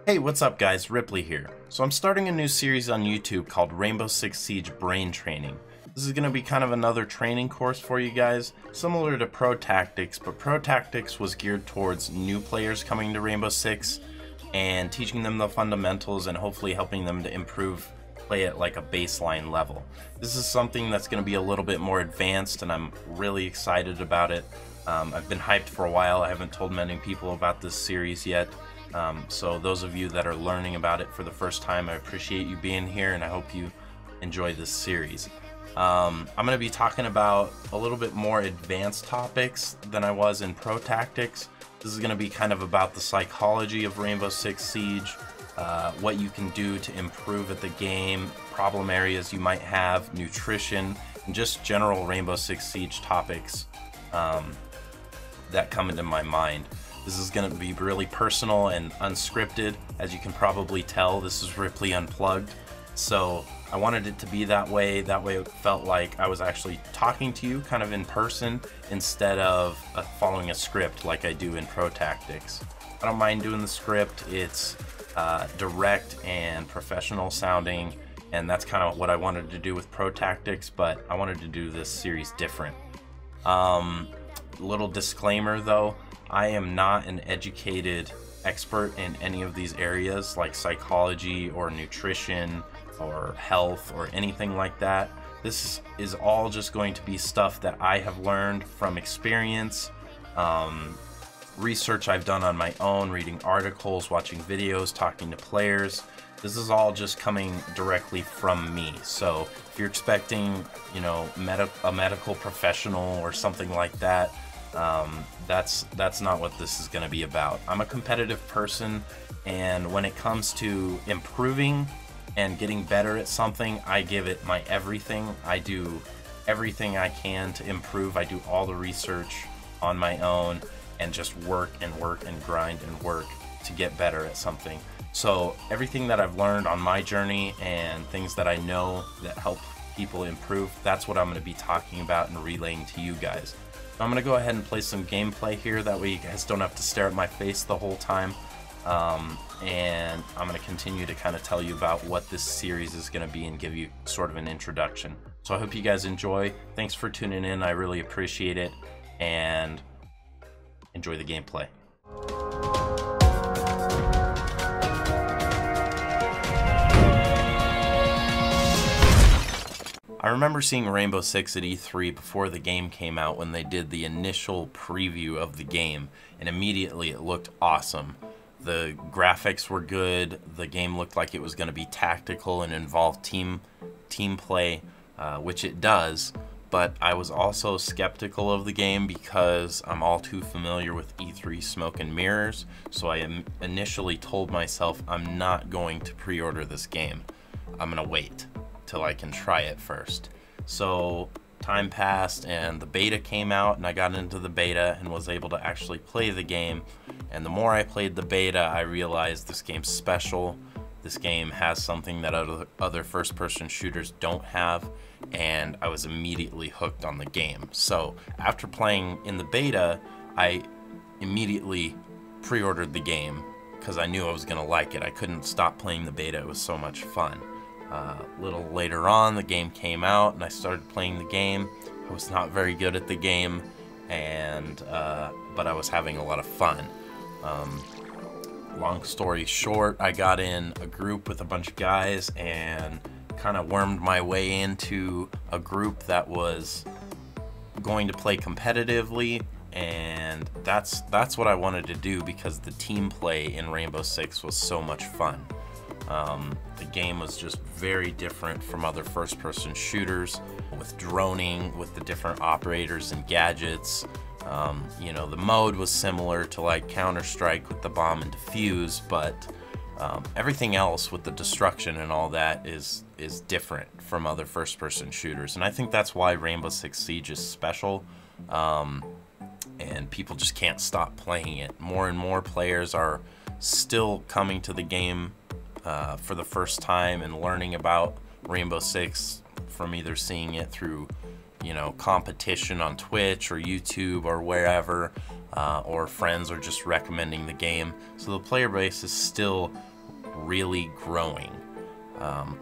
Hey, what's up guys? Ripley here. So I'm starting a new series on YouTube called Rainbow Six Siege Brain Training. This is going to be kind of another training course for you guys, similar to Pro Tactics, but Pro Tactics was geared towards new players coming to Rainbow Six and teaching them the fundamentals and hopefully helping them to improve play at like a baseline level. This is something that's going to be a little bit more advanced and I'm really excited about it. I've been hyped for a while. I haven't told many people about this series yet. So those of you that are learning about it for the first time, I appreciate you being here and I hope you enjoy this series. I'm going to be talking about a little bit more advanced topics than I was in Pro Tactics. This is going to be kind of about the psychology of Rainbow Six Siege, what you can do to improve at the game, problem areas you might have, nutrition, and just general Rainbow Six Siege topics that come into my mind. This is going to be really personal and unscripted. As you can probably tell, this is Ripley Unplugged. So I wanted it to be that way. That way it felt like I was actually talking to you kind of in person instead of following a script like I do in Pro Tactics. I don't mind doing the script. It's direct and professional sounding, and that's kind of what I wanted to do with Pro Tactics, but I wanted to do this series different. Little disclaimer though, I am not an educated expert in any of these areas like psychology or nutrition or health or anything like that. This is all just going to be stuff that I have learned from experience, research I've done on my own, reading articles, watching videos, talking to players. This is all just coming directly from me. So if you're expecting, you know, a medical professional or something like that, that's not what this is going to be about. I'm a competitive person, and when it comes to improving and getting better at something, I give it my everything. I do everything I can to improve. I do all the research on my own and just work and work and grind and work to get better at something. So everything that I've learned on my journey and things that I know that help people improve, that's what I'm going to be talking about and relaying to you guys. I'm going to go ahead and play some gameplay here, that way you guys don't have to stare at my face the whole time. And I'm going to continue to kind of tell you about what this series is going to be and give you sort of an introduction. So I hope you guys enjoy. Thanks for tuning in. I really appreciate it. And enjoy the gameplay. I remember seeing Rainbow Six at E3 before the game came out when they did the initial preview of the game, and immediately it looked awesome. The graphics were good, the game looked like it was going to be tactical and involve team play, which it does, but I was also skeptical of the game because I'm all too familiar with E3 smoke and mirrors, so I initially told myself I'm not going to pre-order this game. I'm going to wait till I can try it first. So time passed and the beta came out, and I got into the beta and was able to actually play the game. And the more I played the beta, I realized this game's special. This game has something that other first-person shooters don't have, and I was immediately hooked on the game. So after playing in the beta, I immediately pre-ordered the game because I knew I was gonna like it. I couldn't stop playing the beta. It was so much fun. A little later on, the game came out and I started playing the game. I was not very good at the game, and but I was having a lot of fun. Long story short, I got in a group with a bunch of guys and kind of wormed my way into a group that was going to play competitively, and that's what I wanted to do because the team play in Rainbow Six was so much fun. The game was just very different from other first-person shooters with droning, with the different operators and gadgets. You know, the mode was similar to like Counter-Strike with the bomb and defuse, but everything else with the destruction and all that is different from other first-person shooters. And I think that's why Rainbow Six Siege is special, and people just can't stop playing it. More and more players are still coming to the game for the first time and learning about Rainbow Six from either seeing it through, you know, competition on Twitch or YouTube or wherever, or friends are just recommending the game. So the player base is still really growing.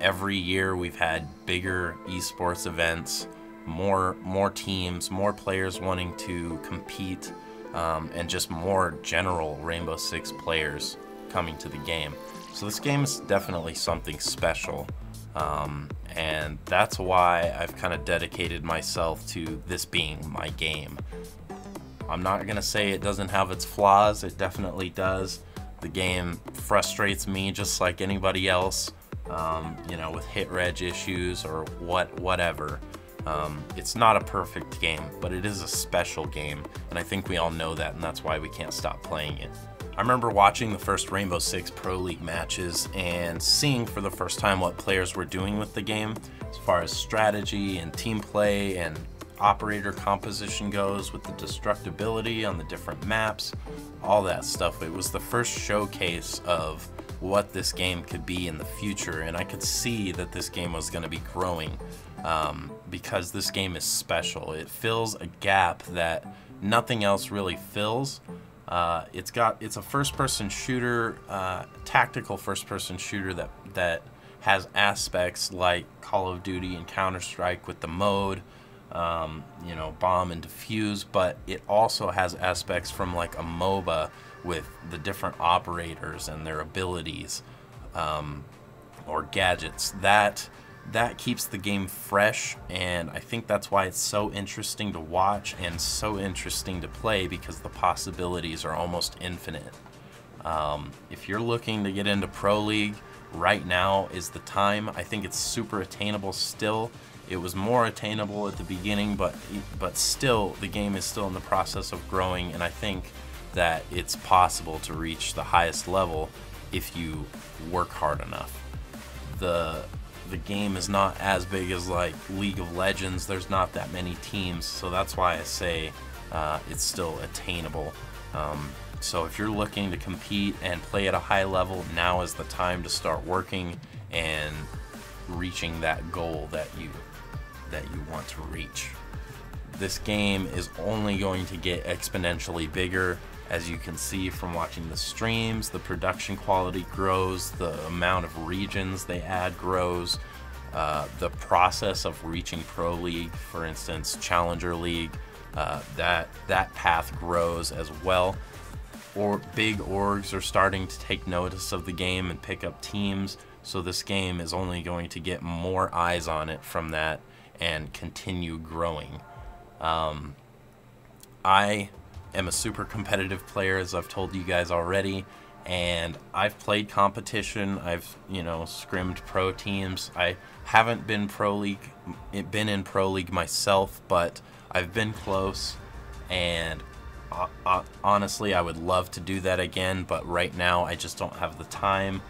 Every year we've had bigger esports events, more teams, more players wanting to compete, and just more general Rainbow Six players coming to the game. So this game is definitely something special, and that's why I've kind of dedicated myself to this being my game. I'm not gonna say it doesn't have its flaws, it definitely does. The game frustrates me just like anybody else, you know, with hit reg issues or whatever. It's not a perfect game, but it is a special game, and I think we all know that, and that's why we can't stop playing it. I remember watching the first Rainbow Six Pro League matches and seeing for the first time what players were doing with the game as far as strategy and team play and operator composition goes, with the destructibility on the different maps, all that stuff. It was the first showcase of what this game could be in the future, and I could see that this game was going to be growing, because this game is special. It fills a gap that nothing else really fills. It's a first-person shooter, tactical first-person shooter that has aspects like Call of Duty and Counter-Strike with the mode, you know, bomb and defuse, but it also has aspects from like a MOBA with the different operators and their abilities, or gadgets. That keeps the game fresh, and I think that's why it's so interesting to watch and so interesting to play, because the possibilities are almost infinite. If you're looking to get into Pro League, right now is the time. I think it's super attainable still. It was more attainable at the beginning, but still, the game is still in the process of growing, and I think that it's possible to reach the highest level if you work hard enough. The game is not as big as like League of Legends. There's not that many teams, so that's why I say it's still attainable. So if you're looking to compete and play at a high level, now is the time to start working and reaching that goal that you want to reach. This game is only going to get exponentially bigger. As you can see from watching the streams, the production quality grows, the amount of regions they add grows, the process of reaching Pro League, for instance, Challenger League, that path grows as well. Or big orgs are starting to take notice of the game and pick up teams, so this game is only going to get more eyes on it from that and continue growing. I am a super competitive player, as I've told you guys already, and I've played competition. I've, you know, scrimmed pro teams. I haven't been in Pro League myself, but I've been close, and honestly, I would love to do that again, but right now I just don't have the time,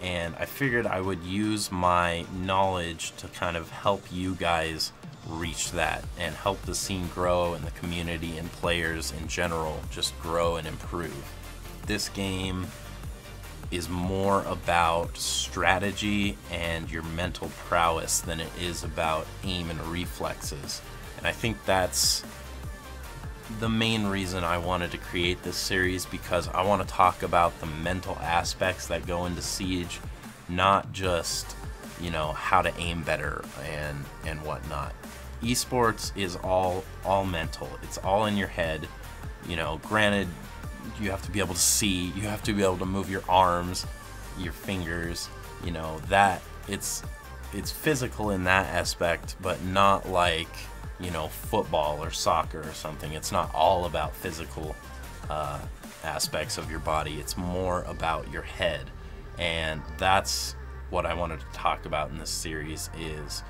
and I figured I would use my knowledge to kind of help you guys reach that and help the scene grow and the community and players in general just grow and improve. This game is more about strategy and your mental prowess than it is about aim and reflexes, and I think that's the main reason I wanted to create this series, because I want to talk about the mental aspects that go into Siege, not just, you know, how to aim better and whatnot. Esports is all mental. It's all in your head. You know, granted, you have to be able to see, you have to be able to move your arms, your fingers, you know, that it's physical in that aspect, but not like, you know, football or soccer or something. It's not all about physical aspects of your body. It's more about your head, and that's what I wanted to talk about in this series, is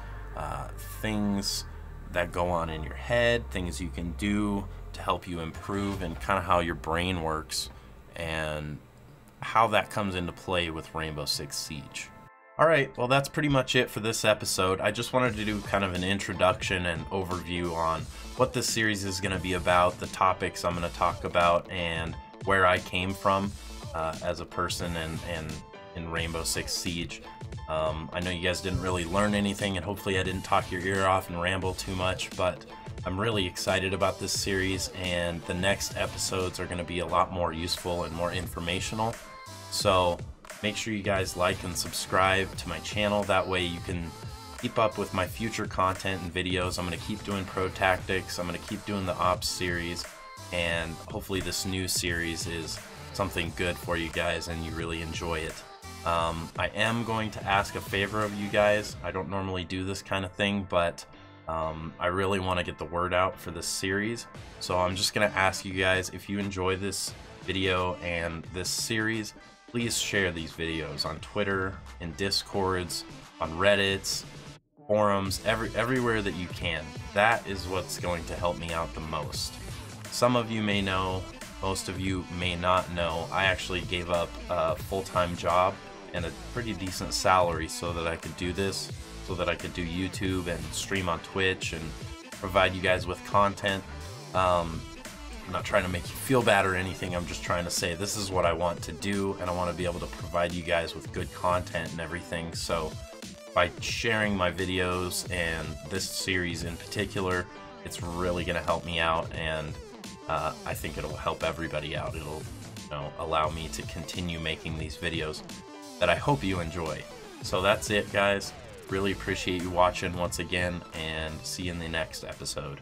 things that go on in your head, things you can do to help you improve, and kind of how your brain works and how that comes into play with Rainbow Six Siege. Alright, well that's pretty much it for this episode. I just wanted to do kind of an introduction and overview on what this series is going to be about, the topics I'm going to talk about, and where I came from as a person, and in Rainbow Six Siege. I know you guys didn't really learn anything, and hopefully I didn't talk your ear off and ramble too much, but I'm really excited about this series, and the next episodes are going to be a lot more useful and more informational. So make sure you guys like and subscribe to my channel. That way you can keep up with my future content and videos. I'm going to keep doing pro tactics. I'm going to keep doing the ops series, and hopefully this new series is something good for you guys and you really enjoy it. I am going to ask a favor of you guys. I don't normally do this kind of thing, but I really want to get the word out for this series. So I'm just going to ask you guys, if you enjoy this video and this series, please share these videos on Twitter, in Discords, on Reddits, forums, everywhere that you can. That is what's going to help me out the most. Some of you may know, most of you may not know, I actually gave up a full-time job and a pretty decent salary so that I could do this, so that I could do YouTube and stream on Twitch and provide you guys with content. I'm not trying to make you feel bad or anything. I'm just trying to say this is what I want to do, and I want to be able to provide you guys with good content and everything. So by sharing my videos and this series in particular, it's really going to help me out, and I think it'll help everybody out. It'll, allow me to continue making these videos that I hope you enjoy. So that's it, guys. Really appreciate you watching once again, and see you in the next episode.